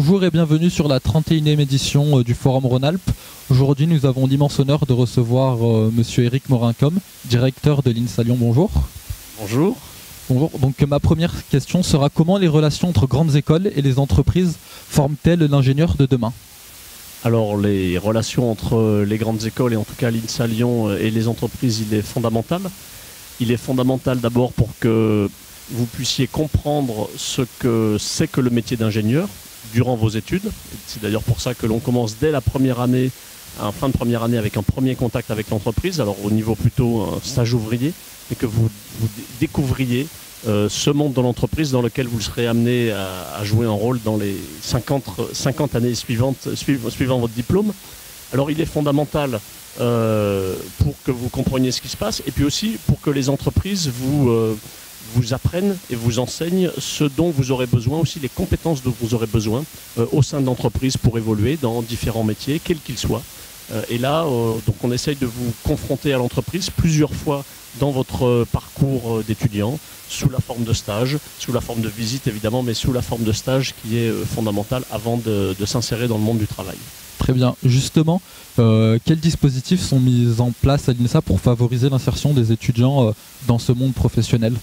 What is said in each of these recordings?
Bonjour et bienvenue sur la 31e édition du Forum Rhône-Alpes. Aujourd'hui, nous avons l'immense honneur de recevoir Monsieur Éric Morin-Comme, directeur de l'INSA Lyon. Bonjour. Bonjour. Bonjour. Donc ma première question sera: comment les relations entre grandes écoles et les entreprises forment-elles l'ingénieur de demain? Alors les relations entre les grandes écoles et en tout cas l'INSA Lyon et les entreprises, il est fondamental. Il est fondamental d'abord pour que vous puissiez comprendre ce que c'est que le métier d'ingénieur durant vos études. C'est d'ailleurs pour ça que l'on commence dès la première année, en fin de première année, avec un premier contact avec l'entreprise, alors au niveau plutôt un stage ouvrier, et que vous découvriez ce monde de l'entreprise dans lequel vous serez amené à jouer un rôle dans les 50 années suivant votre diplôme. Alors il est fondamental pour que vous compreniez ce qui se passe, et puis aussi pour que les entreprises vous apprennent et vous enseignent ce dont vous aurez besoin, aussi les compétences dont vous aurez besoin au sein de l'entreprise pour évoluer dans différents métiers, quels qu'ils soient. Et là, donc on essaye de vous confronter à l'entreprise plusieurs fois dans votre parcours d'étudiant, sous la forme de stage, sous la forme de visite évidemment, mais sous la forme de stage qui est fondamentale avant de s'insérer dans le monde du travail. Très bien. Justement, quels dispositifs sont mis en place à l'INSA pour favoriser l'insertion des étudiants dans ce monde professionnel?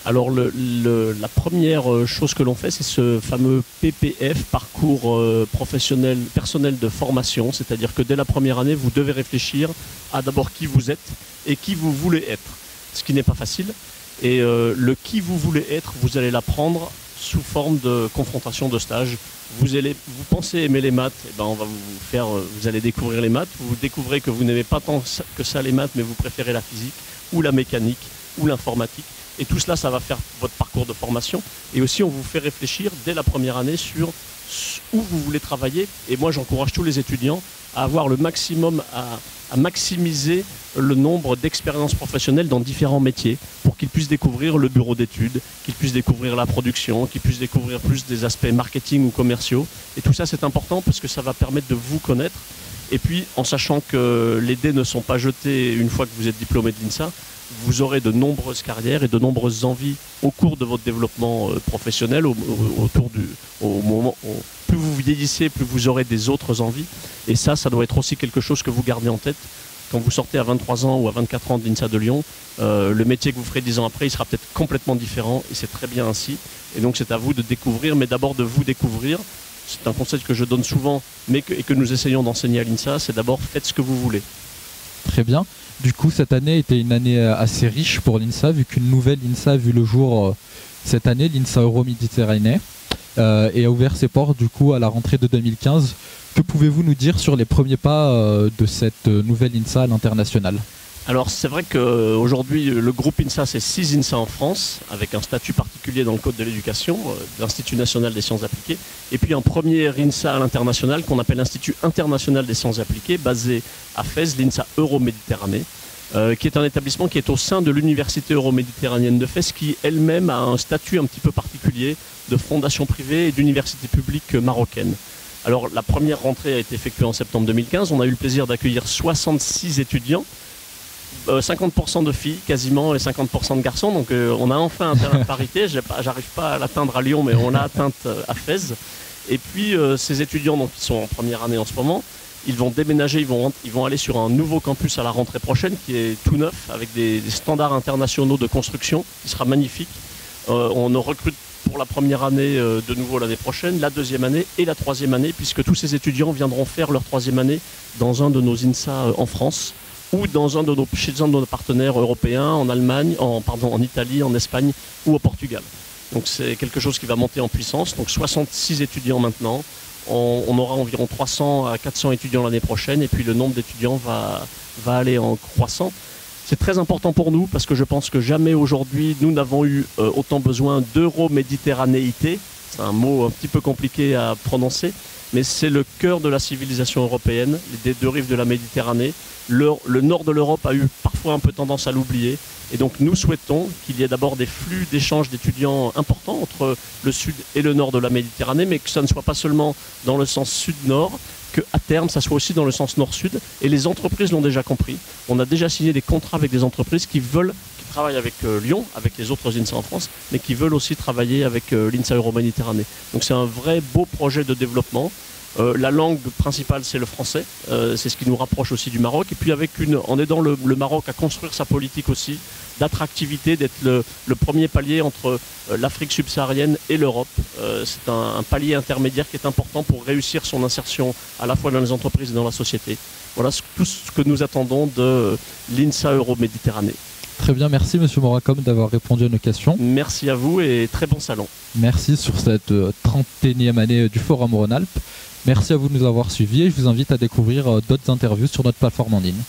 Alors la première chose que l'on fait, c'est ce fameux PPF, parcours personnel de formation, c'est-à-dire que dès la première année, vous devez réfléchir à d'abord qui vous êtes et qui vous voulez être, ce qui n'est pas facile. Et le qui vous voulez être, vous allez l'apprendre sous forme de confrontation de stage. Vous pensez aimer les maths, et ben vous allez découvrir les maths. Vous découvrez que vous n'aimez pas tant que ça les maths, mais vous préférez la physique ou la mécanique ou l'informatique. Et tout cela, ça va faire votre parcours de formation. Et aussi, on vous fait réfléchir dès la première année sur où vous voulez travailler. Et moi, j'encourage tous les étudiants à avoir le maximum, à maximiser le nombre d'expériences professionnelles dans différents métiers pour qu'ils puissent découvrir le bureau d'études, qu'ils puissent découvrir la production, qu'ils puissent découvrir plus des aspects marketing ou commerciaux. Et tout ça, c'est important parce que ça va permettre de vous connaître. Et puis, en sachant que les dés ne sont pas jetés une fois que vous êtes diplômé de l'INSA, vous aurez de nombreuses carrières et de nombreuses envies au cours de votre développement professionnel. Plus vous vieillissez, plus vous aurez des autres envies. Et ça doit être aussi quelque chose que vous gardez en tête. Quand vous sortez à 23 ans ou à 24 ans de l'INSA de Lyon, le métier que vous ferez 10 ans après, il sera peut-être complètement différent. Et c'est très bien ainsi. Et donc c'est à vous de découvrir, mais d'abord de vous découvrir. C'est un conseil que je donne souvent, et que nous essayons d'enseigner à l'INSA, c'est d'abord faites ce que vous voulez. Très bien. Du coup, cette année était une année assez riche pour l'INSA, vu qu'une nouvelle INSA a vu le jour cette année, l'INSA Euroméditerranée, et a ouvert ses portes du coup à la rentrée de 2015. Que pouvez-vous nous dire sur les premiers pas de cette nouvelle INSA à l'international? Alors c'est vrai qu'aujourd'hui le groupe INSA, c'est 6 INSA en France, avec un statut particulier dans le Code de l'éducation, l'Institut national des sciences appliquées, et puis un premier INSA à l'international qu'on appelle l'Institut international des sciences appliquées, basé à Fès, l'INSA Euroméditerranée, qui est un établissement qui est au sein de l'Université euroméditerranéenne de Fès, qui elle-même a un statut un petit peu particulier de fondation privée et d'université publique marocaine. Alors la première rentrée a été effectuée en septembre 2015, on a eu le plaisir d'accueillir 66 étudiants, 50% de filles quasiment et 50% de garçons, donc on a enfin un terrain de parité. J'arrive pas à l'atteindre à Lyon, mais on l'a atteinte à Fès. Et puis ces étudiants donc, qui sont en première année en ce moment, ils vont déménager, ils vont aller sur un nouveau campus à la rentrée prochaine qui est tout neuf, avec des standards internationaux de construction, qui sera magnifique. On recrute pour la première année de nouveau l'année prochaine, la deuxième année et la troisième année, puisque tous ces étudiants viendront faire leur troisième année dans un de nos INSA en France, ou chez un de nos partenaires européens, en Allemagne, en Italie, en Espagne ou au Portugal. Donc c'est quelque chose qui va monter en puissance. Donc 66 étudiants maintenant. On aura environ 300 à 400 étudiants l'année prochaine, et puis le nombre d'étudiants va aller en croissant. C'est très important pour nous parce que je pense que jamais aujourd'hui nous n'avons eu autant besoin d'euroméditerranéité. C'est un mot un petit peu compliqué à prononcer, mais c'est le cœur de la civilisation européenne, des deux rives de la Méditerranée. Le nord de l'Europe a eu parfois un peu tendance à l'oublier. Et donc nous souhaitons qu'il y ait d'abord des flux d'échanges d'étudiants importants entre le sud et le nord de la Méditerranée, mais que ça ne soit pas seulement dans le sens sud-nord, qu'à terme, ça soit aussi dans le sens nord-sud. Et les entreprises l'ont déjà compris. On a déjà signé des contrats avec des entreprises qui travaillent avec Lyon, avec les autres INSA en France, mais qui veulent aussi travailler avec l'INSA Euroméditerranée. Donc c'est un vrai beau projet de développement. La langue principale, c'est le français. C'est ce qui nous rapproche aussi du Maroc. Et puis en aidant le Maroc à construire sa politique aussi d'attractivité, d'être le premier palier entre l'Afrique subsaharienne et l'Europe. C'est un palier intermédiaire qui est important pour réussir son insertion à la fois dans les entreprises et dans la société. Voilà tout ce que nous attendons de l'INSA Euroméditerranée. Très bien, merci Monsieur Moracom d'avoir répondu à nos questions. Merci à vous et très bon salon. Merci sur cette 31e année du Forum Rhône-Alpes. Merci à vous de nous avoir suivis et je vous invite à découvrir d'autres interviews sur notre plateforme en ligne.